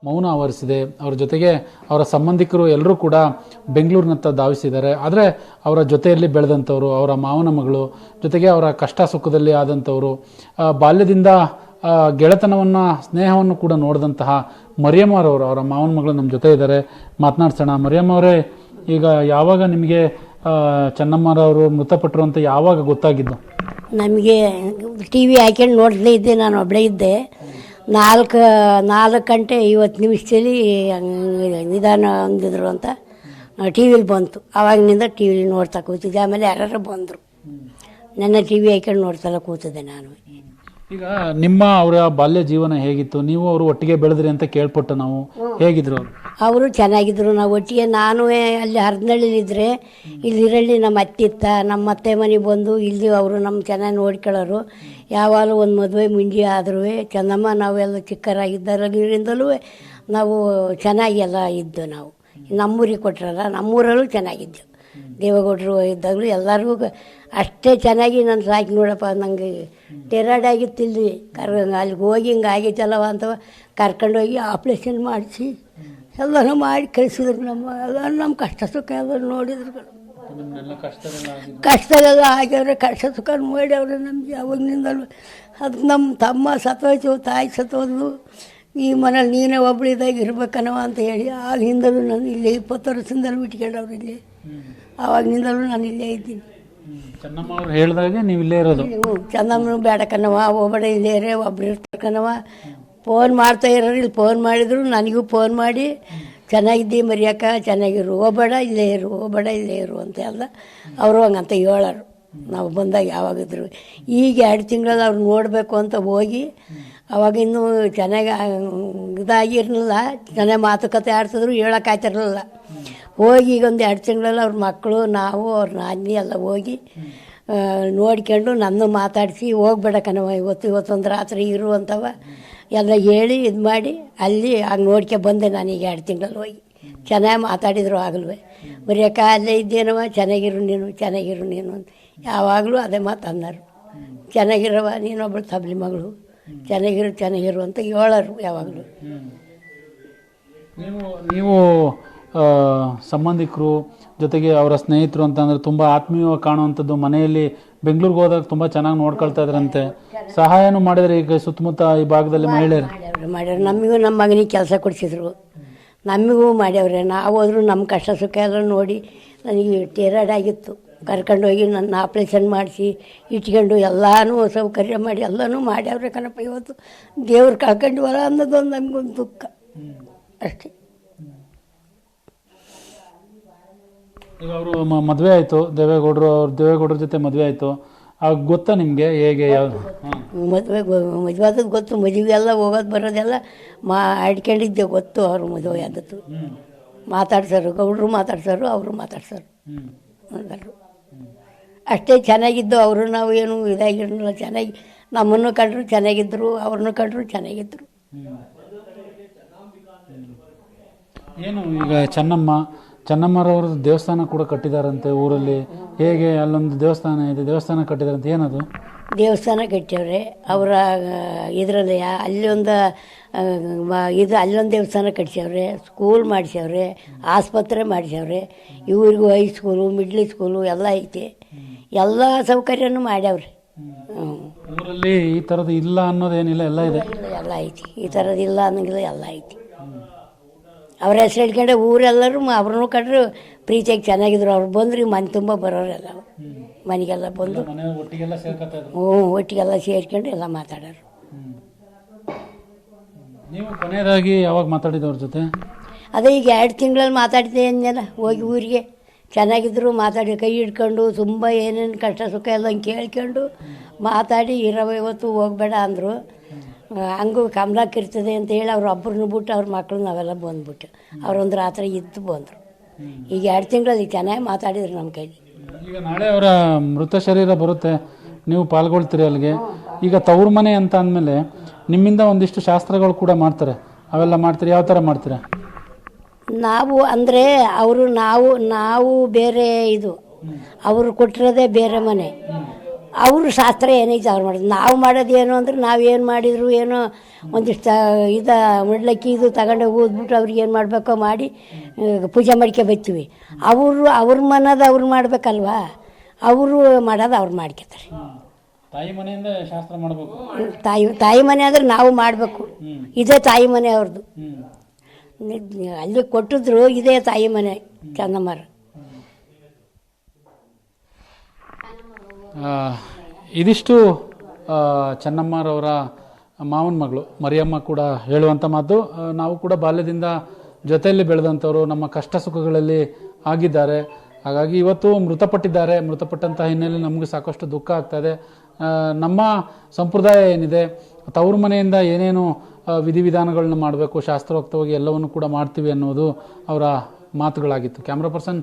ಮೌನ ಆವರಿಸಿದೆ. ಅವರ ಜೊತೆಗೆ ಅವರ ಸಂಬಂಧಿಕರು ಎಲ್ಲರೂ ಕೂಡ ಬೆಂಗಳೂರಿನತ್ತ ಧಾವಿಸಿದ್ದಾರೆ. ಆದರೆ ಅವರ ಜೊತೆಯಲ್ಲಿ ಬೆಳೆದಂಥವರು, ಅವರ ಮಾವನ ಮಗಳು, ಜೊತೆಗೆ ಅವರ ಕಷ್ಟ ಸುಖದಲ್ಲಿ ಆದಂಥವರು, ಬಾಲ್ಯದಿಂದ ಗೆಳೆತನವನ್ನು, ಸ್ನೇಹವನ್ನು ಕೂಡ ನೋಡಿದಂತಹ ಮರಿಯಮ್ಮರವರು, ಅವರ ಮಾವನ ಮಗಳು ನಮ್ಮ ಜೊತೆ ಇದ್ದಾರೆ. ಮಾತನಾಡ್ಸೋಣ. ಮರಿಯಮ್ಮ ಅವರೇ, ಈಗ ಯಾವಾಗ ನಿಮಗೆ ಚೆನ್ನಮ್ಮರವರು ಮೃತಪಟ್ಟರು ಅಂತ ಯಾವಾಗ ಗೊತ್ತಾಗಿದ್ದು? ನಮಗೆ ಟಿ ವಿ ಹಾಕ್ಯಂಡು ನೋಡ್ದೇ ಇದ್ದೆ, ನಾನು ಒಬ್ಬಳೇ ಇದ್ದೆ. 4 ಗಂಟೆ 50 ನಿಮಿಷದಲ್ಲಿ ನಿಧಾನ ಅಂದಿದ್ರು ಅಂತ ಟಿ ವಿಲಿ ಬಂತು. ಆವಾಗಿನಿಂದ ಟಿ ವಿಲಿ ನೋಡ್ತಾ ಕೂತಿದ್ದೆ. ಆಮೇಲೆ ಯಾರು ಬಂದರು, ನನ್ನ ಟಿ ವಿ ಹಾಕ್ಯಂಡು ನೋಡ್ತಾ ಕೂತಿದ್ದೆ ನಾನು. ಈಗ ನಿಮ್ಮ ಅವರ ಬಾಲ್ಯ ಜೀವನ ಹೇಗಿತ್ತು? ನೀವು ಅವರು ಒಟ್ಟಿಗೆ ಬೆಳೆದ್ರಿ ಅಂತ ಕೇಳ್ಪಟ್ಟು ನಾವು. ಹೇಗಿದ್ರು ಅವರು? ಅವರು ಚೆನ್ನಾಗಿದ್ರು. ನಾವು ಒಟ್ಟಿಗೆ, ನಾನು ಅಲ್ಲಿ ಹರದನಹಳ್ಳಿಲಿದ್ದರೆ ಇಲ್ಲಿ ಇರಳ್ಳಿ ನಮ್ಮ ಅತ್ತೆ ಇತ್ತ, ನಮ್ಮ ಅತ್ತೆ ಮನೆಗೆ ಬಂದು ಇಲ್ಲಿ ಅವರು ನಮ್ಮ ಚೆನ್ನಾಗಿ ನೋಡ್ಕೊಳ್ಳೋರು. ಯಾವಾಗಲೂ ಒಂದು ಮದುವೆ ಮುಂಜಿ ಆದ್ರೂ ಚೆನ್ನಮ್ಮ ನಾವೆಲ್ಲ ಚಿಕ್ಕರಾಗಿದ್ದರಿಂದಲೂ ನಾವು ಚೆನ್ನಾಗಿ ಎಲ್ಲ ಇದ್ದು. ನಾವು ನಮ್ಮೂರಿಗೆ ಕೊಟ್ಟರಲ್ಲ, ನಮ್ಮೂರಲ್ಲೂ ಚೆನ್ನಾಗಿದ್ದು. ದೇವೇಗೌಡರು ಇದ್ದಾಗಲೂ ಎಲ್ಲರಿಗೂ ಅಷ್ಟೇ ಚೆನ್ನಾಗಿ ನಾನು ಸಾಕಿ ನೋಡಪ್ಪ. ನನಗೆ ಟೆರಾಯ್ಡ್ ಆಗಿತ್ತು ಇಲ್ಲಿ ಅಲ್ಲಿಗೆ ಹೋಗಿ ಹಿಂಗೆ ಆಗೈತಲ್ಲವ ಅಂತ ಕರ್ಕೊಂಡೋಗಿ ಆಪ್ರೇಷನ್ ಮಾಡಿಸಿ ಎಲ್ಲನೂ ಮಾಡಿ ಕಳಿಸಿದ್ರು. ನಮ್ಮ ಕಷ್ಟ ಸುಖ ಎಲ್ಲ ನೋಡಿದ್ರು. ಕಷ್ಟದೆಲ್ಲ ಆಗ್ಯವ್ರೆ, ಕಷ್ಟ ಸುಖ ನೋಡ್ಯವ್ರೆ ನಮಗೆ ಅವಾಗಿನಿಂದಲೂ. ಅದಕ್ಕೆ ನಮ್ಮ ತಮ್ಮ ಸತ್ತೋಯ್ತು, ತಾಯಿ ಸತ್ತೋದ್ಲು. ಈ ಮನೇಲಿ ನೀನೇ ಒಬ್ಬಳಿದಾಗ ಇರ್ಬೇಕನ್ನವ ಅಂತ ಹೇಳಿ ಆಗಿನಿಂದಲೂ ನಾನು ಇಲ್ಲೇ 20 ವರ್ಷದಿಂದಲೂ ಬಿಟ್ಕೊಂಡವ್ರು ಇಲ್ಲಿ. ಆವಾಗಿನಿಂದಲೂ ನಾನು ಇಲ್ಲೇ ಇದ್ದೀನಿ. ಚೆನ್ನಮ್ಮ ಅವ್ರು ಹೇಳಿದಾಗೆ ನೀವು ಇಲ್ಲೇ ಇರೋದು? ಚೆನ್ನಮ್ಮನು ಬೇಡಕನ್ನವ, ಹೋಗ್ಬೇಡ ಇಲ್ಲೇ ಇರೇ, ಒಬ್ರು ಇರ್ತಕ್ಕನವ. ಫೋನ್ ಮಾಡ್ತಾ ಇರೋರು, ಇಲ್ಲಿ ಫೋನ್ ಮಾಡಿದ್ರು, ನನಗೂ ಫೋನ್ ಮಾಡಿ ಚೆನ್ನಾಗಿದ್ದಿ ಮರಿಯಕ್ಕ, ಚೆನ್ನಾಗಿರು, ಹೋಗ್ಬೇಡ ಇಲ್ಲೇ ಇರು, ಹೋಗ್ಬೇಡ ಇಲ್ಲೇ ಇರು ಅಂತ ಎಲ್ಲ ಅವರು ಹಂಗಂತ ಹೇಳೋರು. ನಾವು ಬಂದಾಗ ಯಾವಾಗಿದ್ರು. ಈಗ 2 ತಿಂಗಳಲ್ಲಿ ಅವ್ರು ನೋಡಬೇಕು ಅಂತ ಹೋಗಿ, ಅವಾಗಿನ್ನೂ ಚೆನ್ನಾಗಿ ಇದಾಗಿರಲಿಲ್ಲ, ಚೆನ್ನಾಗಿ ಮಾತುಕತೆ ಆಡ್ತಿದ್ರು, ಹೇಳೋಕ್ಕಾಯ್ತಿರಲಿಲ್ಲ. ಹೋಗಿ ಈಗ ಒಂದು 2 ತಿಂಗಳಲ್ಲಿ ಅವ್ರ ಮಕ್ಕಳು, ನಾವು, ಅವ್ರ ನಾದಿನಿ ಎಲ್ಲ ಹೋಗಿ ನೋಡ್ಕೊಂಡು ನನ್ನ ಮಾತಾಡಿಸಿ, ಹೋಗ್ಬೇಡ ಕಣವ ಇವತ್ತೊಂದು ರಾತ್ರಿ ಇರು ಅಂತವ ಎಲ್ಲ ಹೇಳಿ ಇದು ಮಾಡಿ ಅಲ್ಲಿ ಆಗ ನೋಡ್ಕೊ ಬಂದೆ ನಾನೀಗ 2 ತಿಂಗಳಲ್ಲಿ ಹೋಗಿ. ಚೆನ್ನಾಗಿ ಮಾತಾಡಿದ್ರು ಆಗಲ್ವೇ. ಬರೀಕ ಅಲ್ಲೇ ಇದ್ದೇನವ, ಚೆನ್ನಾಗಿರು ನೀನು, ಚೆನ್ನಾಗಿರು ನೀನು ಅಂತ ಯಾವಾಗಲೂ ಅದೇ ಮಾತು ಅನ್ನೋರು. ಚೆನ್ನಾಗಿರವ ನೀನೊಬ್ಬಳು ತಬ್ಲಿ ಮಗಳು, ಚೆನ್ನಾಗಿರು ಅಂತ ಹೇಳೋರು ಯಾವಾಗಲೂ. ನೀವು ಸಂಬಂಧಿಕರು ಜೊತೆಗೆ ಅವರ ಸ್ನೇಹಿತರು ಅಂತಂದರೆ ತುಂಬ ಆತ್ಮೀಯವಾಗಿ ಕಾಣುವಂಥದ್ದು. ಮನೆಯಲ್ಲಿ ಬೆಂಗಳೂರಿಗೆ ಹೋದಾಗ ತುಂಬ ಚೆನ್ನಾಗಿ ನೋಡ್ಕೊಳ್ತಾ ಇದ್ರಂತೆ, ಸಹಾಯನೂ ಮಾಡಿದರೆ ಈಗ ಸುತ್ತಮುತ್ತ ಈ ಭಾಗದಲ್ಲಿ ಮಹಿಳೆಯರು ಮಾಡ್ಯಾವ್ರೆ. ನಮಗೂ ನಮ್ಮ ಮಗನಿಗೆ ಕೆಲಸ ಕೊಡಿಸಿದ್ರು, ನಮಗೂ ಮಾಡ್ಯವ್ರೆ. ನಾವು ಹೋದ್ರು ನಮ್ಮ ಕಷ್ಟ ಸುಖ ಎಲ್ಲ ನೋಡಿ. ನನಗೆ ಟೈರಾಯ್ಡ್ ಆಗಿತ್ತು, ಕರ್ಕೊಂಡೋಗಿ ನನ್ನ ಆಪ್ರೇಷನ್ ಮಾಡಿಸಿ ಇಟ್ಕೊಂಡು ಎಲ್ಲನೂ ಸೌಕರ್ಯ ಮಾಡಿ ಎಲ್ಲನೂ ಮಾಡ್ಯವ್ರೆ ಕಣಪ್ಪ. ಇವತ್ತು ದೇವ್ರು ಕಳ್ಕೊಂಡ್ವಲ್ಲ ಅನ್ನೋದೊಂದು ನಮಗೊಂದು ದುಃಖ ಅಷ್ಟೇ. ಈಗ ಅವರು ಮದುವೆ ಆಯಿತು, ದೇವೇಗೌಡರ ಜೊತೆ ಮದುವೆ ಆಯಿತು. ಆಗ ಗೊತ್ತಾ ನಿಮಗೆ ಹೇಗೆ? ಯಾವುದು ಮದುವೆ ಆದದ್ದು ಗೊತ್ತು. ಮದುವೆ ಎಲ್ಲ ಹೋಗೋದು ಬರೋದೆಲ್ಲ ಆಡ್ಕೊಂಡಿದ್ದೆ ಗೊತ್ತು. ಅವರು ಮದುವೆ ಆದದ್ದು ಮಾತಾಡ್ಸೋರು, ಗೌಡ್ರು ಮಾತಾಡ್ಸೋರು, ಅವರು ಮಾತಾಡ್ಸೋರು ಎಲ್ಲರೂ ಅಷ್ಟೇ ಚೆನ್ನಾಗಿದ್ದು. ಅವರು ನಾವು ಏನು ಇದಾಗಿರಲಿಲ್ಲ, ಚೆನ್ನಾಗಿ ನಮ್ಮನ್ನು ಕಂಡ್ರು ಚೆನ್ನಾಗಿದ್ದರು, ಅವ್ರನ್ನೂ ಕಂಡ್ರು ಚೆನ್ನಾಗಿದ್ದರು. ಏನು ಈಗ ಚೆನ್ನಮ್ಮರವ್ರದ್ದು ದೇವಸ್ಥಾನ ಕೂಡ ಕಟ್ಟಿದಾರಂತೆ ಊರಲ್ಲಿ. ಹೇಗೆ? ಅಲ್ಲೊಂದು ದೇವಸ್ಥಾನ ಇದೆ, ದೇವಸ್ಥಾನ ಕಟ್ಟಿದಾರಂತೆ, ಏನದು? ದೇವಸ್ಥಾನ ಕಟ್ಟ್ಯವ್ರೆ ಅವರ ಇದರಲ್ಲಿ. ಅಲ್ಲೊಂದು ಅಲ್ಲೊಂದು ದೇವಸ್ಥಾನ ಕಟ್ಸ್ಯವ್ರೆ, ಸ್ಕೂಲ್ ಮಾಡಿಸ್ಯವ್ರೆ, ಆಸ್ಪತ್ರೆ ಮಾಡಿಸ್ಯವ್ರೆ. ಇವ್ರಿಗೂ ಹೈಸ್ಕೂಲು, ಮಿಡ್ಲ್ ಸ್ಕೂಲು ಎಲ್ಲ ಐತೆ, ಎಲ್ಲ ಸೌಕರ್ಯನೂ ಮಾಡ್ಯವ್ರೆ. ಊರಲ್ಲಿ ಈ ಥರದ್ದು ಇಲ್ಲ ಅನ್ನೋದೇನಿಲ್ಲ, ಎಲ್ಲ ಇದೆ, ಎಲ್ಲ ಐತಿ. ಈ ಥರದ್ದು ಇಲ್ಲ ಅನ್ನೋಂಗಿಲ್ಲ, ಎಲ್ಲ ಐತಿ. ಅವ್ರ ಹೆಸ್ರು ಹೇಳ್ಕೊಂಡೆ ಊರೆಲ್ಲರೂ ಅವ್ರನ್ನೂ ಕಂಡ್ರು ಪ್ರೀತಿಯಾಗಿ ಚೆನ್ನಾಗಿದ್ರು. ಅವ್ರು ಬಂದ್ರೆ ಮನೆ ತುಂಬ ಬರೋರೆಲ್ಲ, ಮನೆಗೆಲ್ಲ ಬಂದು ಒಟ್ಟಿಗೆಲ್ಲ ಸೇರ್ಕೊಂಡು ಎಲ್ಲ ಮಾತಾಡೋರು. ನೀವು ಕೊನೆಯದಾಗಿ ಯಾವಾಗ ಮಾತಾಡಿದವ್ರ ಜೊತೆ? ಅದೇ ಈಗ 2 ತಿಂಗಳಲ್ಲಿ ಮಾತಾಡಿದೆ ಅಂದೆಲ್ಲ. ಹೋಗಿ ಊರಿಗೆ ಚೆನ್ನಾಗಿದ್ರು, ಮಾತಾಡಿ ಕೈ ಹಿಡ್ಕೊಂಡು ತುಂಬ ಏನೇನು ಕಷ್ಟ ಸುಖ ಎಲ್ಲ ಕೇಳ್ಕೊಂಡು ಮಾತಾಡಿ ಇರವ ಇವತ್ತು ಹೋಗಬೇಡ ಅಂದರು. ಹಂಗೂ ಕಮಲಕ್ಕಿರ್ತದೆ ಅಂತ ಹೇಳಿ ಅವ್ರು ಒಬ್ಬರನ್ನು ಬಿಟ್ಟು ಅವ್ರ ಮಕ್ಕಳು ನಾವೆಲ್ಲ ಬಂದ್ಬಿಟ್ಟು ಅವರೊಂದು ರಾತ್ರಿ ಇದ್ದು ಬಂದರು. ಈಗ 2 ತಿಂಗಳಲ್ಲಿ ಚೆನ್ನಾಗಿ ಮಾತಾಡಿದ್ರು ನಮ್ಮ ಕೈಲಿ. ಈಗ ನಾಳೆ ಅವರ ಮೃತ ಶರೀರ ಬರುತ್ತೆ, ನೀವು ಪಾಲ್ಗೊಳ್ತೀರಿ ಅಲ್ಲಿಗೆ. ಈಗ ತವ್ರ ಮನೆ ಅಂತ ಅಂದಮೇಲೆ ನಿಮ್ಮಿಂದ ಒಂದಿಷ್ಟು ಶಾಸ್ತ್ರಗಳು ಕೂಡ ಮಾಡ್ತಾರೆ, ಅವೆಲ್ಲ ಮಾಡ್ತೀರಿ? ಯಾವ ಥರ ಮಾಡ್ತೀರಾ? ನಾವು ಅಂದರೆ ಅವರು ನಾವು ಬೇರೆ ಇದು, ಅವರು ಕೊಟ್ಟಿರೋದೇ ಬೇರೆ ಮನೆ. ಅವರು ಶಾಸ್ತ್ರ ಏನೈತೆ ಅವ್ರು ಮಾಡೋದು. ನಾವು ಮಾಡೋದು ಏನು ಅಂದ್ರೆ ನಾವೇನು ಮಾಡಿದ್ರು ಏನೋ ಒಂದಿಷ್ಟು ಇದು ಮುಡ್ಲಕ್ಕಿ ಇದು ತಗೊಂಡೋಗಿ ಊದ್ಬಿಟ್ಟು ಅವ್ರಿಗೆ ಏನು ಮಾಡಬೇಕೋ ಮಾಡಿ ಪೂಜೆ ಮಾಡ್ಕೊ ಬರ್ತೀವಿ. ಅವ್ರ ಮನದ ಅವ್ರು ಮಾಡ್ಬೇಕಲ್ವಾ, ಅವರು ಮಾಡೋದು ಅವ್ರು ಮಾಡ್ಕೊತಾರೆ. ತಾಯಿ ಮನೆಯಿಂದ ಶಾಸ್ತ್ರ ಮಾಡಬೇಕು. ತಾಯಿ ಮನೆ ಅಂದ್ರೆ ನಾವು ಮಾಡಬೇಕು. ಇದೇ ತಾಯಿ ಮನೆ ಅವ್ರದ್ದು. ಅಲ್ಲಿ ಕೊಟ್ಟಿದ್ರು ಇದೇ ತಾಯಿ ಮನೆ ಚೆನ್ನಮ್ಮರು. ಇದಿಷ್ಟು ಚೆನ್ನಮ್ಮರವರ ಮಾವನ ಮಗಳು ಮರಿಯಮ್ಮ ಕೂಡ ಹೇಳುವಂಥ ಮಾತು. ನಾವು ಕೂಡ ಬಾಲ್ಯದಿಂದ ಜೊತೆಯಲ್ಲಿ ಬೆಳೆದಂಥವ್ರು, ನಮ್ಮ ಕಷ್ಟ ಸುಖಗಳಲ್ಲಿ ಆಗಿದ್ದಾರೆ. ಹಾಗಾಗಿ ಇವತ್ತು ಮೃತಪಟ್ಟಿದ್ದಾರೆ. ಮೃತಪಟ್ಟಂಥ ಹಿನ್ನೆಲೆ ನಮಗೆ ಸಾಕಷ್ಟು ದುಃಖ ಆಗ್ತಾಯಿದೆ. ನಮ್ಮ ಸಂಪ್ರದಾಯ ಏನಿದೆ, ತವ್ರ ಮನೆಯಿಂದ ಏನೇನು ವಿಧಿವಿಧಾನಗಳನ್ನ ಮಾಡಬೇಕು, ಶಾಸ್ತ್ರೋಕ್ತವಾಗಿ ಎಲ್ಲವನ್ನು ಕೂಡ ಮಾಡ್ತೀವಿ ಅನ್ನೋದು ಅವರ ಮಾತುಗಳಾಗಿತ್ತು. Camera person